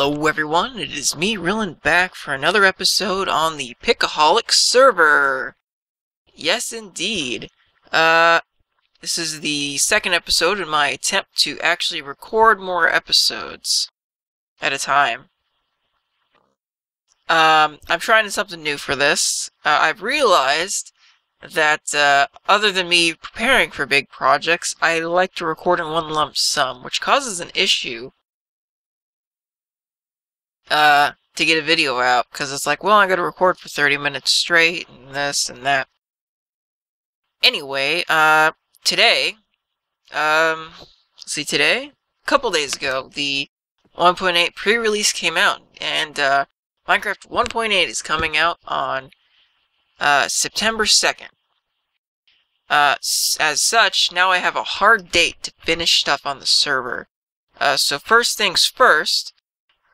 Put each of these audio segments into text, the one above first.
Hello everyone, it is me, Rillan, back for another episode on the Pick-Aholics server. Yes, indeed. This is the second episode in my attempt to actually record more episodes at a time. I'm trying something new for this. I've realized that other than me preparing for big projects, I like to record in one lump sum, which causes an issue to get a video out, because it's like, well, I gotta record for 30 minutes straight, and this and that. Anyway, today, let's see, today? A couple days ago, the 1.8 pre-release came out, and, Minecraft 1.8 is coming out on, September 2nd. As such, now I have a hard date to finish stuff on the server. So first things first,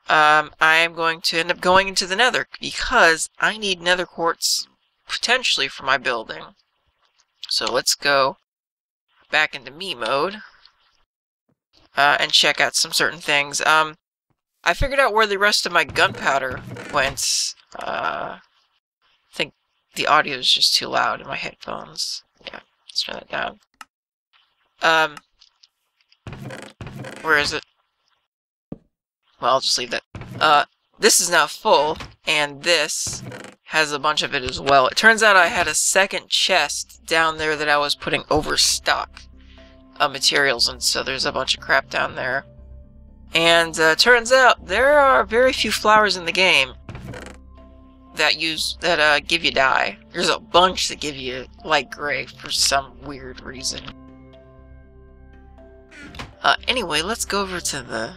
I am going to end up going into the nether, because I need nether quartz, potentially, for my building. So let's go back into me mode, and check out some certain things. I figured out where the rest of my gunpowder went. I think the audio is just too loud in my headphones. Yeah, let's turn that down. Where is it? Well, I'll just leave that. This is now full, and this has a bunch of it as well. It turns out I had a second chest down there that I was putting overstock of materials, and so there's a bunch of crap down there. And turns out there are very few flowers in the game that give you dye. There's a bunch that give you light gray for some weird reason. Anyway, let's go over to the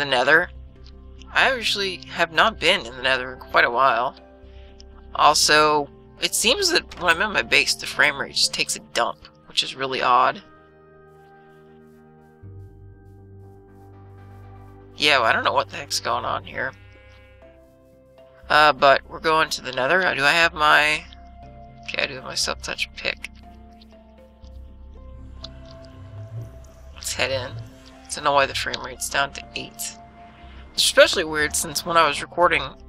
nether. I actually have not been in the nether in quite a while. Also, it seems that when I'm at my base, the frame rate just takes a dump, which is really odd. Yeah, well, I don't know what the heck's going on here. But we're going to the nether. Do I have my... Okay, I do have my self-touch pick. Let's head in. I don't know why the frame rate's down to 8. It's especially weird since when I was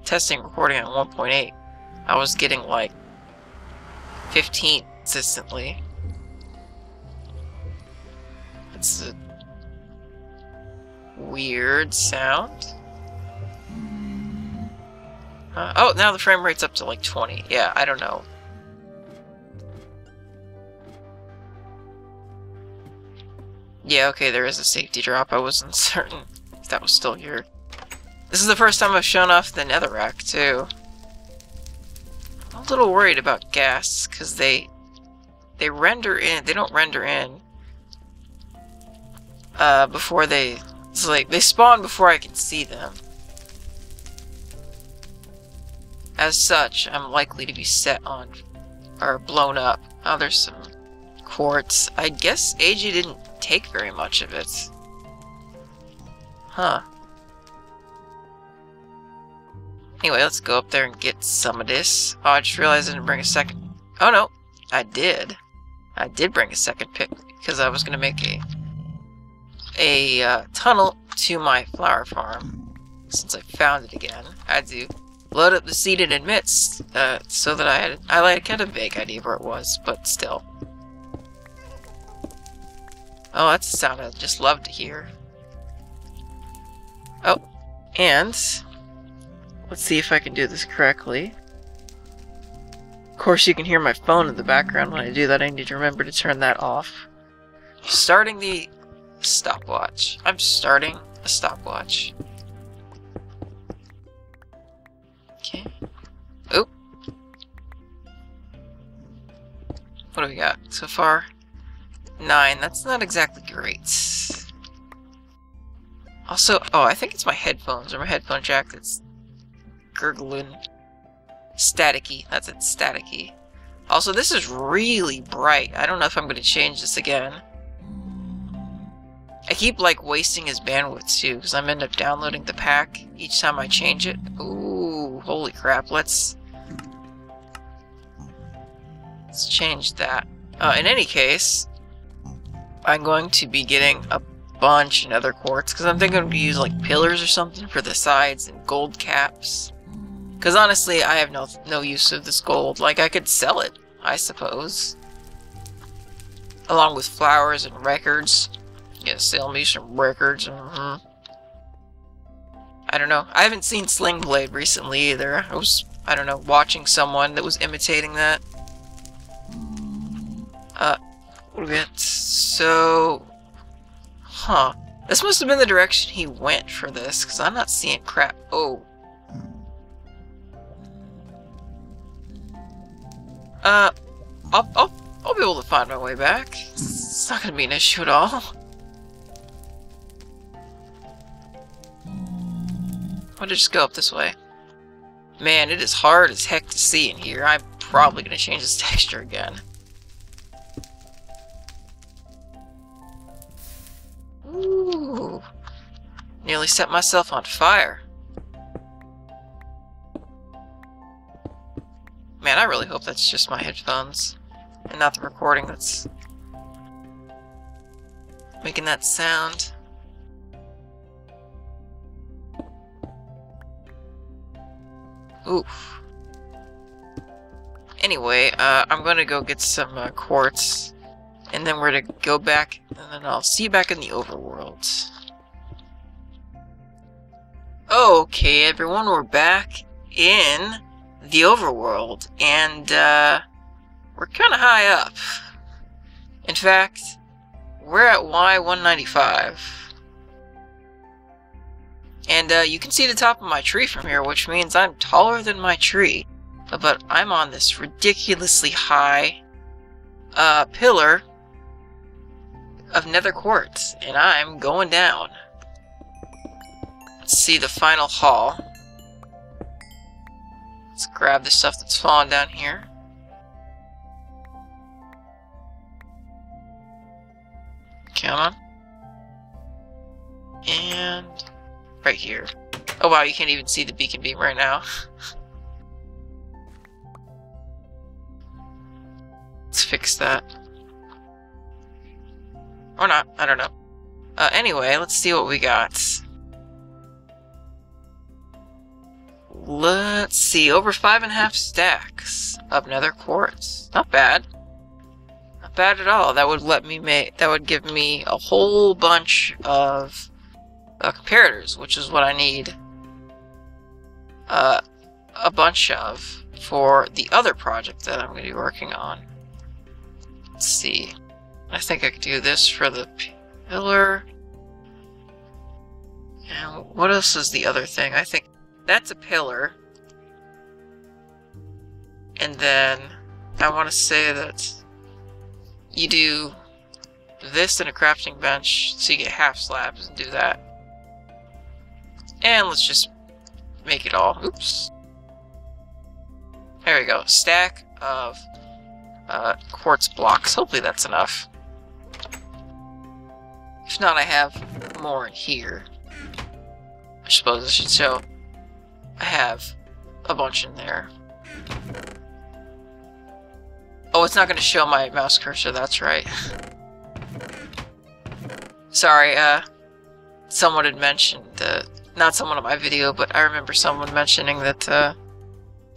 testing recording at 1.8, I was getting like 15 consistently. It's a weird sound. Oh, now the frame rate's up to like 20. Yeah, I don't know. Yeah, okay, there is a safety drop. I wasn't certain if that was still here. This is the first time I've shown off the netherrack, too. I'm a little worried about gas, because they render in... They don't render in before they... It's like, they spawn before I can see them. As such, I'm likely to be set on... or blown up. Oh, there's some quartz. I guess AG didn't take very much of it. Huh. Anyway, let's go up there and get some of this. Oh, I just realized I didn't bring a second... Oh, no. I did. I did bring a second pick, because I was going to make a tunnel to my flower farm. Since I found it again, I had to load up the seeded admits, so that I had a vague idea where it was, but still. Oh, that's a sound I'd just love to hear. Oh, and let's see if I can do this correctly. Of course, you can hear my phone in the background. When I do that, I need to remember to turn that off. Starting the stopwatch. I'm starting a stopwatch. Okay. Oh. What do we got so far? 9. That's not exactly great. Also, oh, I think it's my headphones or my headphone jack that's gurgling. Staticky. That's it, staticky. Also, this is really bright. I don't know if I'm going to change this again. I keep, like, wasting his bandwidth, too, because I'm end up downloading the pack each time I change it. Ooh, holy crap. Let's change that. In any case, I'm going to be getting a bunch of nether quartz, because I'm thinking to use like pillars or something for the sides and gold caps. Because honestly, I have no use of this gold. Like, I could sell it, I suppose. Along with flowers and records. Yeah, sell me some records. I don't know. I haven't seen Sling Blade recently either. I was, I don't know, watching someone that was imitating that. What do we got? So... Huh. This must have been the direction he went for this, because I'm not seeing crap. Oh. I'll be able to find my way back. It's not gonna be an issue at all. Why did I just go up this way? Man, it is hard as heck to see in here. I'm probably gonna change this texture again. Ooh. Nearly set myself on fire. Man, I really hope that's just my headphones and not the recording that's making that sound. Oof. Anyway, I'm gonna go get some quartz, and then we're gonna go back, and then I'll see you back in the overworld. Okay, everyone, we're back in the overworld, and we're kind of high up. In fact, we're at Y195. And you can see the top of my tree from here, which means I'm taller than my tree. But I'm on this ridiculously high pillar of nether quartz, and I'm going down. Let's see the final haul. Let's grab the stuff that's fallen down here. Come on. And right here. Oh wow, you can't even see the beacon beam right now. Let's fix that. Or not, I don't know. Anyway, let's see what we got. Let's see, over 5.5 stacks of nether quartz. Not bad. Not bad at all. That would let me make, that would give me a whole bunch of comparators, which is what I need a bunch of for the other project that I'm going to be working on. Let's see. I think I could do this for the pillar. And what else is the other thing? I think that's a pillar. And then I want to say that you do this in a crafting bench so you get half slabs and do that. And let's just make it all. Oops. There we go. Stack of quartz blocks. Hopefully that's enough. If not, I have more in here. I suppose I should show. I have a bunch in there. Oh, it's not going to show my mouse cursor, that's right. Sorry, someone had mentioned, not someone on my video, but I remember someone mentioning that,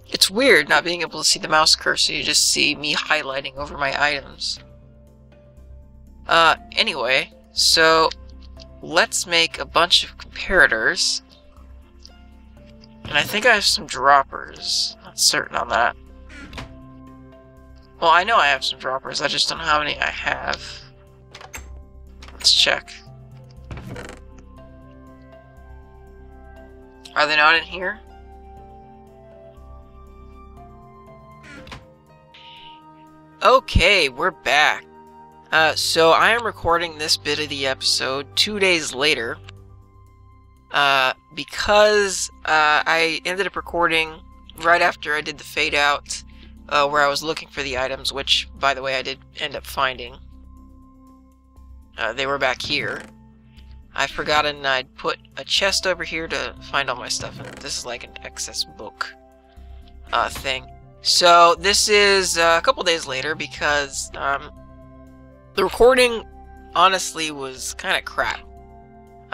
it's weird not being able to see the mouse cursor, you just see me highlighting over my items. Anyway, so let's make a bunch of comparators. And I think I have some droppers. Not certain on that. Well, I know I have some droppers, I just don't know how many I have. Let's check. Are they not in here? Okay, we're back. So I am recording this bit of the episode 2 days later. Because I ended up recording right after I did the fade out, where I was looking for the items, which, by the way, I did end up finding. They were back here. I'd forgotten I'd put a chest over here to find all my stuff, and this is like an excess book thing. So this is a couple days later because the recording honestly was kind of crap.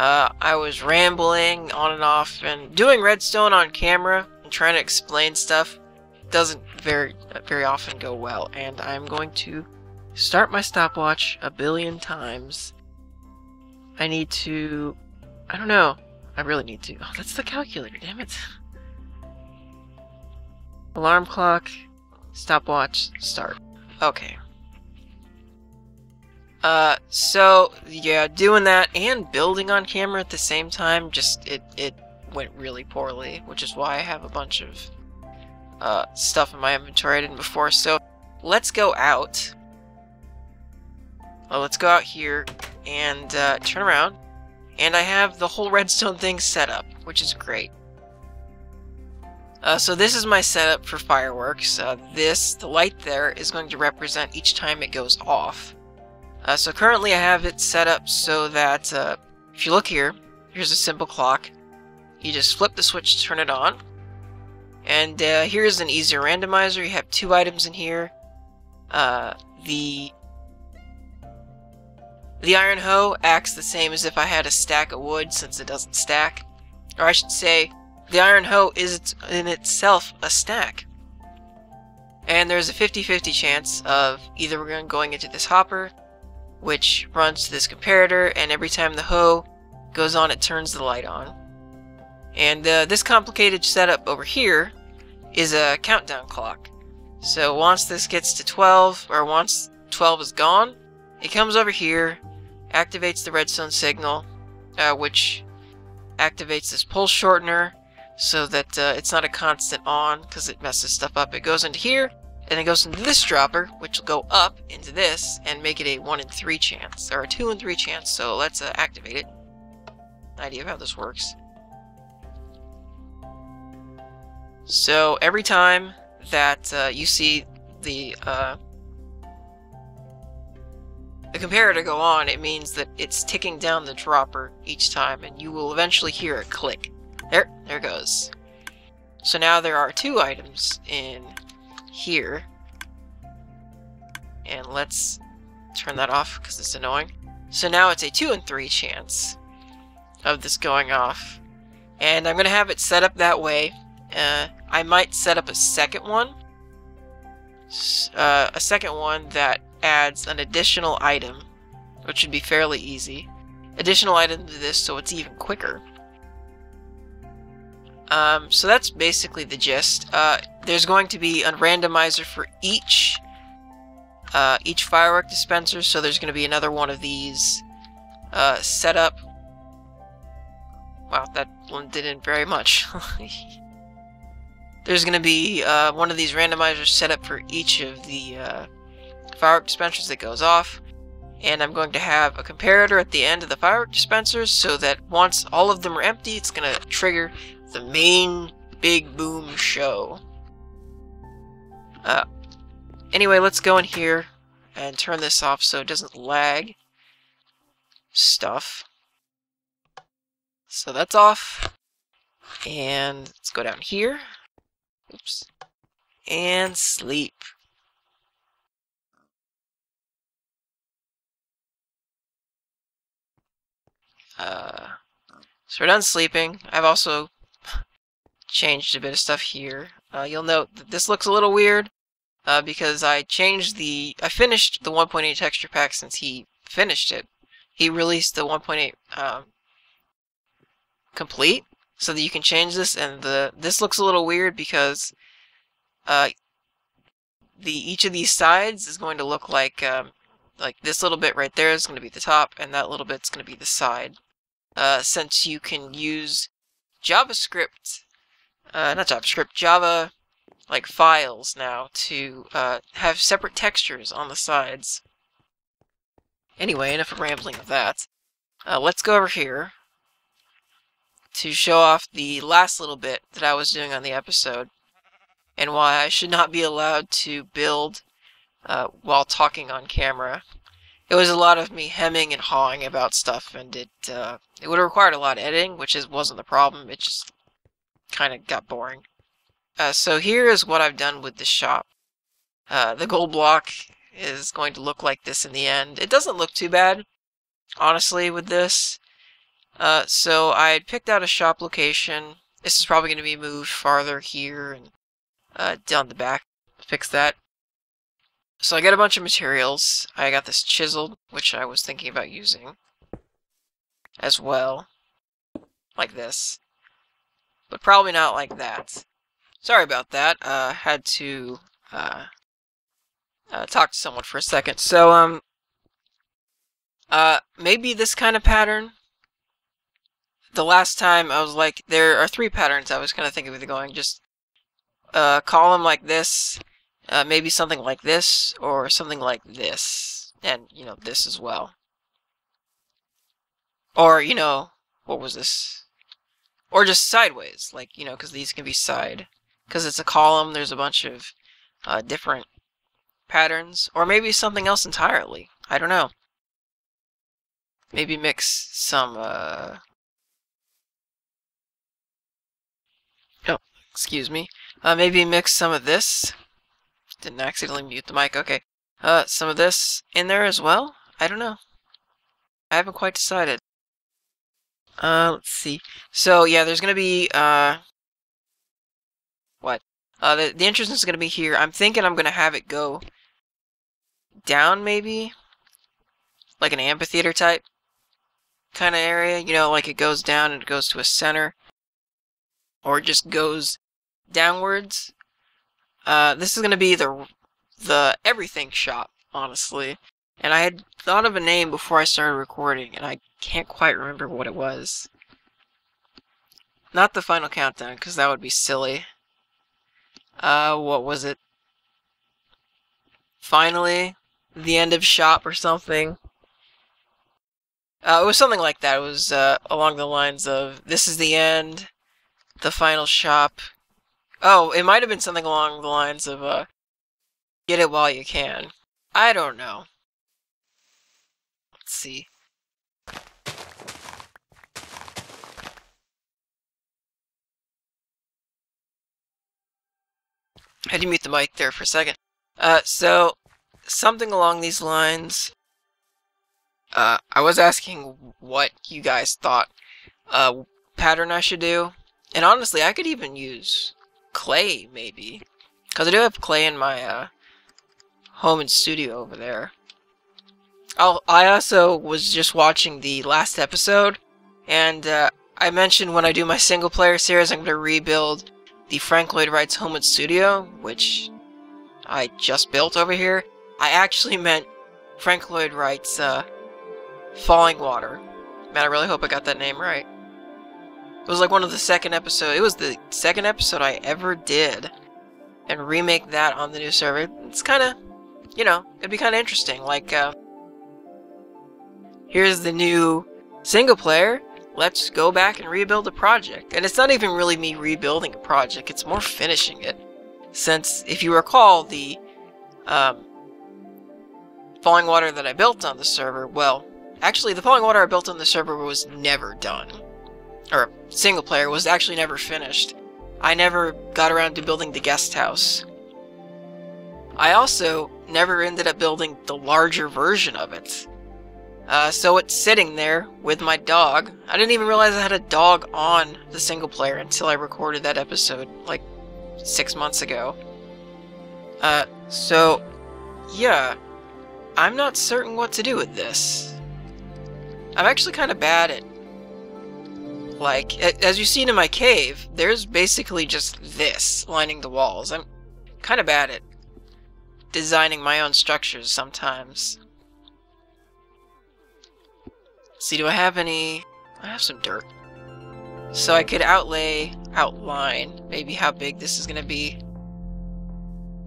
I was rambling on and off, and doing redstone on camera and trying to explain stuff doesn't very often go well, and I'm going to start my stopwatch a billion times. I need to... I don't know. I really need to. Oh, that's the calculator, damn it. Alarm clock, stopwatch, start. Okay. So, yeah, doing that and building on camera at the same time, just, it went really poorly, which is why I have a bunch of stuff in my inventory I didn't before. So let's go out. Well, let's go out here and turn around, and I have the whole redstone thing set up, which is great. So this is my setup for fireworks. The light there is going to represent each time it goes off. So currently I have it set up so that if you look here, here's a simple clock. You just flip the switch to turn it on. And here's an easier randomizer. You have 2 items in here. The iron hoe acts the same as if I had a stack of wood, since it doesn't stack. Or I should say, the iron hoe is in itself a stack. And there's a 50-50 chance of either we're going into this hopper, which runs to this comparator, and every time the hoe goes on, it turns the light on. And this complicated setup over here is a countdown clock. So once this gets to 12, or once 12 is gone, it comes over here, activates the redstone signal, which activates this pulse shortener, so that it's not a constant on, because it messes stuff up. It goes into here, and it goes into this dropper, which will go up into this, and make it a 1 in 3 chance, or a 2 in 3 chance. So let's activate it. Idea of how this works. So every time that you see the comparator go on, it means that it's ticking down the dropper each time, and you will eventually hear it click. There it goes. So now there are 2 items in here, and let's turn that off because it's annoying. So now it's a 2 in 3 chance of this going off, and I'm gonna have it set up that way. I might set up a second one that adds an additional item, which should be fairly easy. Additional item to this, so it's even quicker. So that's basically the gist. There's going to be a randomizer for each firework dispenser, so there's going to be another one of these set up. Wow, that one didn't very much. There's going to be one of these randomizers set up for each of the firework dispensers that goes off, and I'm going to have a comparator at the end of the firework dispensers, so that once all of them are empty, it's going to trigger the main big boom show. Anyway, let's go in here and turn this off so it doesn't lag stuff. So that's off, and let's go down here. Oops. And sleep. So we're done sleeping. I've also changed a bit of stuff here. You'll note that this looks a little weird because I finished the 1.8 texture pack since he finished it. He released the 1.8 complete, so that you can change this, and this looks a little weird because each of these sides is going to look like this little bit right there is going to be the top, and that little bit's going to be the side. Since you can use JavaScript, Java like files now to have separate textures on the sides. Anyway, enough of rambling of that. Let's go over here to show off the last little bit that I was doing on the episode, and why I should not be allowed to build while talking on camera. It was a lot of me hemming and hawing about stuff, and it would have required a lot of editing, which wasn't the problem. It just kind of got boring. So here is what I've done with the shop. The gold block is going to look like this in the end. It doesn't look too bad, honestly, with this. So I had picked out a shop location. This is probably going to be moved farther here and down the back. Fix that. So I got a bunch of materials. I got this chisel, which I was thinking about using as well. Like this. But probably not like that. Sorry about that. Had to talk to someone for a second. So, maybe this kind of pattern. The last time I was like, there are 3 patterns I was kind of thinking of going. Just column like this, maybe something like this, or something like this, and you know, this as well. Or you know, what was this? Or just sideways, like you know, because these can be side. Because it's a column, there's a bunch of different patterns, or maybe something else entirely. I don't know. Maybe mix some oh, excuse me. Maybe mix some of this. Didn't accidentally mute the mic. Okay. Some of this in there as well. I don't know. I haven't quite decided. Let's see. So yeah, there's gonna be what? The entrance is gonna be here. I'm thinking I'm gonna have it go down, maybe, like an amphitheater type kind of area. You know, like it goes down and it goes to a center, or it just goes downwards. This is gonna be the everything shop, honestly. And I had thought of a name before I started recording, and I can't quite remember what it was. Not the final countdown, because that would be silly. What was it? Finally, the end of shop or something. It was something like that. It was along the lines of, this is the end, the final shop. Oh, it might have been something along the lines of, get it while you can. I don't know. Let's see. I had to mute the mic there for a second. So, something along these lines. I was asking what you guys thought pattern I should do. And honestly, I could even use clay, maybe. Because I do have clay in my home and studio over there. I also was just watching the last episode, and I mentioned when I do my single player series, I'm going to rebuild the Frank Lloyd Wright's home and studio, which I just built over here. I actually meant Frank Lloyd Wright's Falling Water. Man, I really hope I got that name right. It was like one of the second episodes. It was the second episode I ever did, and remake that on the new server. It's kind of, you know, it'd be kind of interesting. Like, here's the new single player. Let's go back and rebuild the project. And it's not even really me rebuilding a project, it's more finishing it. Since, if you recall, the Falling Water that I built on the server, well, actually the Falling Water I built on the server was never done. Or, single player was actually never finished. I never got around to building the guest house. I also never ended up building the larger version of it. So it's sitting there with my dog. I didn't even realize I had a dog on the single player until I recorded that episode, like, 6 months ago. So, yeah. I'm not certain what to do with this. I'm actually kind of bad at, like, as you've seen in my cave, there's basically just this lining the walls. I'm kind of bad at designing my own structures sometimes. Let's see, do I have any? I have some dirt. So I could outline, maybe how big this is gonna be.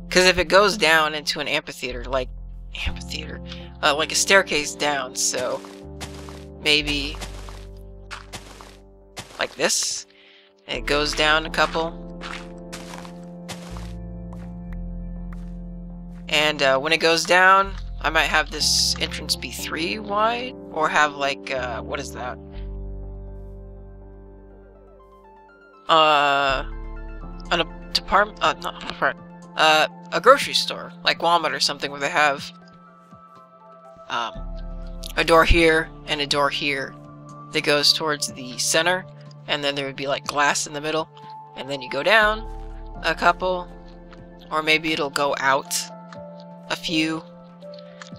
Because if it goes down into an amphitheater, like a staircase down, so maybe like this. And it goes down a couple. And when it goes down, I might have this entrance be 3 wide, or have like, what is that? A grocery store, like Walmart or something, where they have a door here and a door here that goes towards the center, and then there would be like glass in the middle, and then you go down a couple, or maybe it'll go out a few.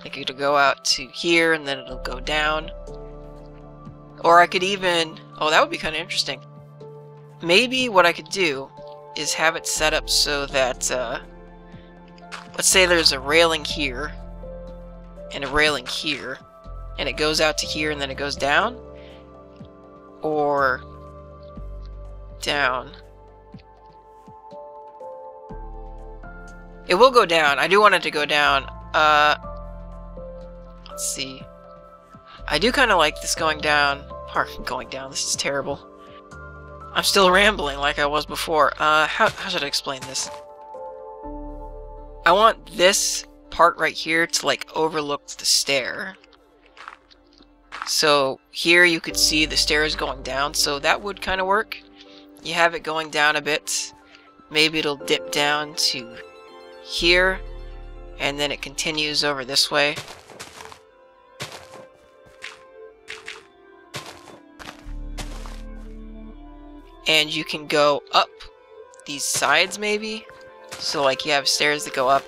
Like it'll go out to here, and then it'll go down. Or I could even, oh, that would be kind of interesting. Maybe what I could do is have it set up so that, let's say there's a railing here, and a railing here, and it goes out to here, and then it goes down, or down. It will go down. I do want it to go down. Let's see. I do kind of like this going down. Or going down. This is terrible. I'm still rambling like I was before. How should I explain this? I want this part right here to like overlook the stair. So here you could see the stairs going down, so that would kind of work. You have it going down a bit. Maybe it'll dip down to here, and then it continues over this way. And you can go up these sides maybe. So like you have stairs that go up.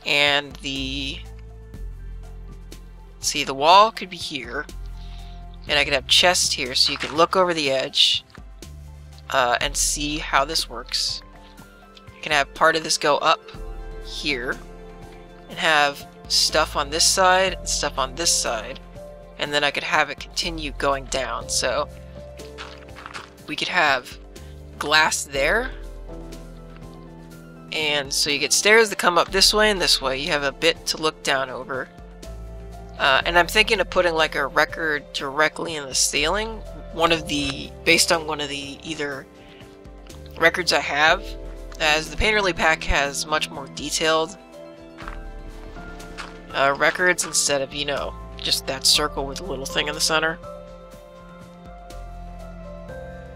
And the... see, the wall could be here. And I could have chests here so you can look over the edge and see how this works. You can have part of this go up here. And have stuff on this side and stuff on this side. And then I could have it continue going down. So we could have glass there, and so you get stairs that come up this way and this way. You have a bit to look down over, and I'm thinking of putting like a record directly in the ceiling, based on one of the either records I have, as the Painterly pack has much more detailed records instead of, you know, just that circle with a little thing in the center.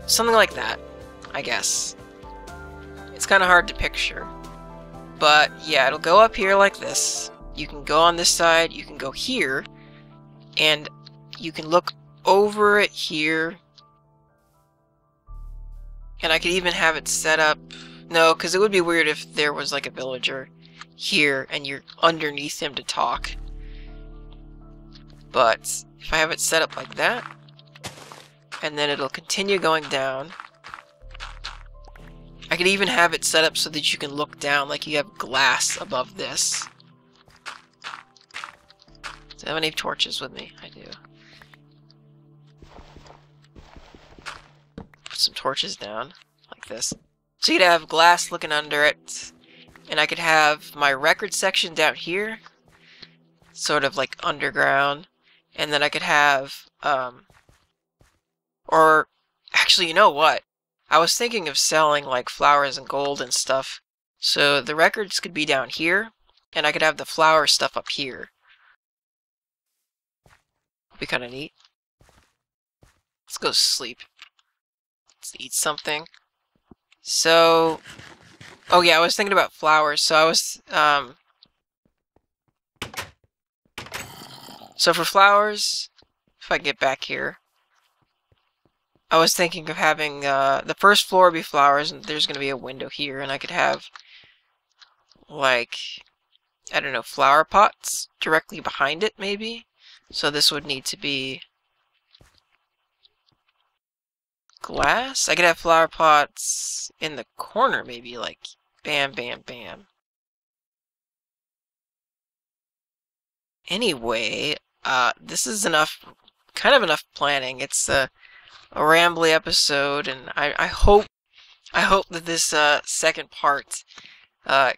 Something like that, I guess. It's kind of hard to picture. But yeah, it'll go up here like this. You can go on this side, you can go here, and you can look over it here. And I could even have it set up... no, because it would be weird if there was like a villager here and you're underneath him to talk. But if I have it set up like that, and then it'll continue going down. I could even have it set up so that you can look down like you have glass above this. Do I have any torches with me? I do. Put some torches down like this. So you'd have glass looking under it, and I could have my record section down here, sort of like underground, and then I could have or, actually, you know what? I was thinking of selling, like, flowers and gold and stuff. So the records could be down here, and I could have the flower stuff up here. Be kind of neat. Let's go sleep. Let's eat something. So... oh yeah, I was thinking about flowers. So I was, so for flowers, if I get back here, I was thinking of having the first floor be flowers, and there's going to be a window here, and I could have, like, I don't know, flower pots directly behind it, maybe? So this would need to be glass? I could have flower pots in the corner, maybe, like, bam, bam, bam. Anyway, this is kind of enough planning. It's a rambly episode, and I hope that this second part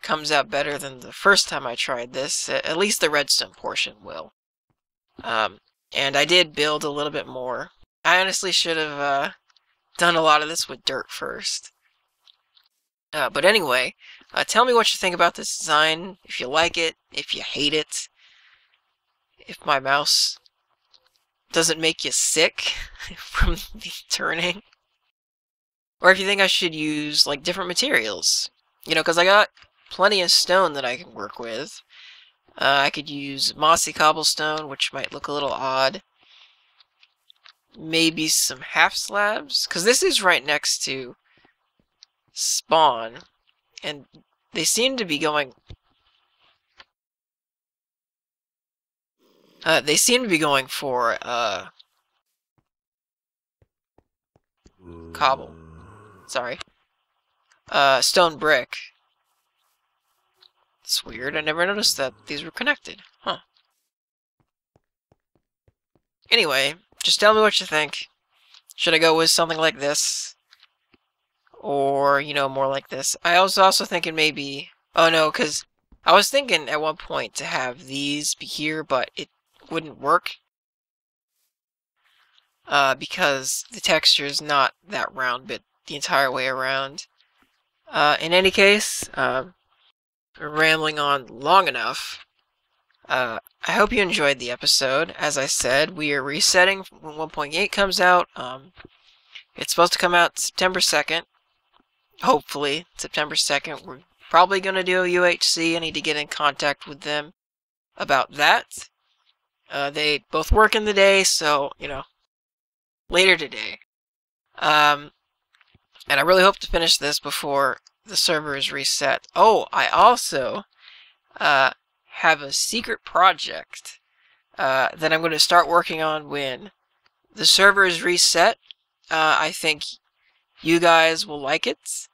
comes out better than the first time I tried this. At least the redstone portion will. And I did build a little bit more. I honestly should have done a lot of this with dirt first. But anyway, tell me what you think about this design, if you like it, if you hate it, if my mouse doesn't make you sick from the turning. Or if you think I should use, like, different materials. You know, because I got plenty of stone that I can work with. I could use mossy cobblestone, which might look a little odd. maybe some half slabs, because this is right next to spawn, and they seem to be going for cobble. Sorry. Stone brick. It's weird. I never noticed that these were connected. Huh. Anyway, just tell me what you think. Should I go with something like this? Or, you know, more like this? I was also thinking maybe... Oh no, because I was thinking at one point to have these be here, but it wouldn't work. Because the texture is not that round bit the entire way around. In any case, rambling on long enough. I hope you enjoyed the episode. As I said, we are resetting when 1.8 comes out. It's supposed to come out September 2nd. Hopefully, September 2nd. We're probably going to do a UHC. I need to get in contact with them about that. They both work in the day, so, you know, later today. And I really hope to finish this before the server is reset. Oh, I also have a secret project that I'm going to start working on when the server is reset. I think you guys will like it.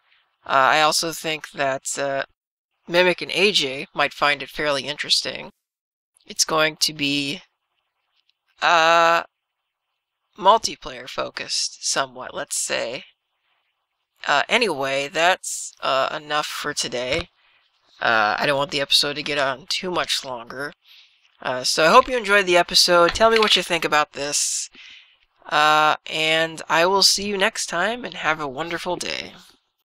I also think that Mimic and AJ might find it fairly interesting. It's going to be multiplayer focused somewhat, let's say. Anyway, that's enough for today. I don't want the episode to get on too much longer. So I hope you enjoyed the episode. Tell me what you think about this. And I will see you next time, and have a wonderful day.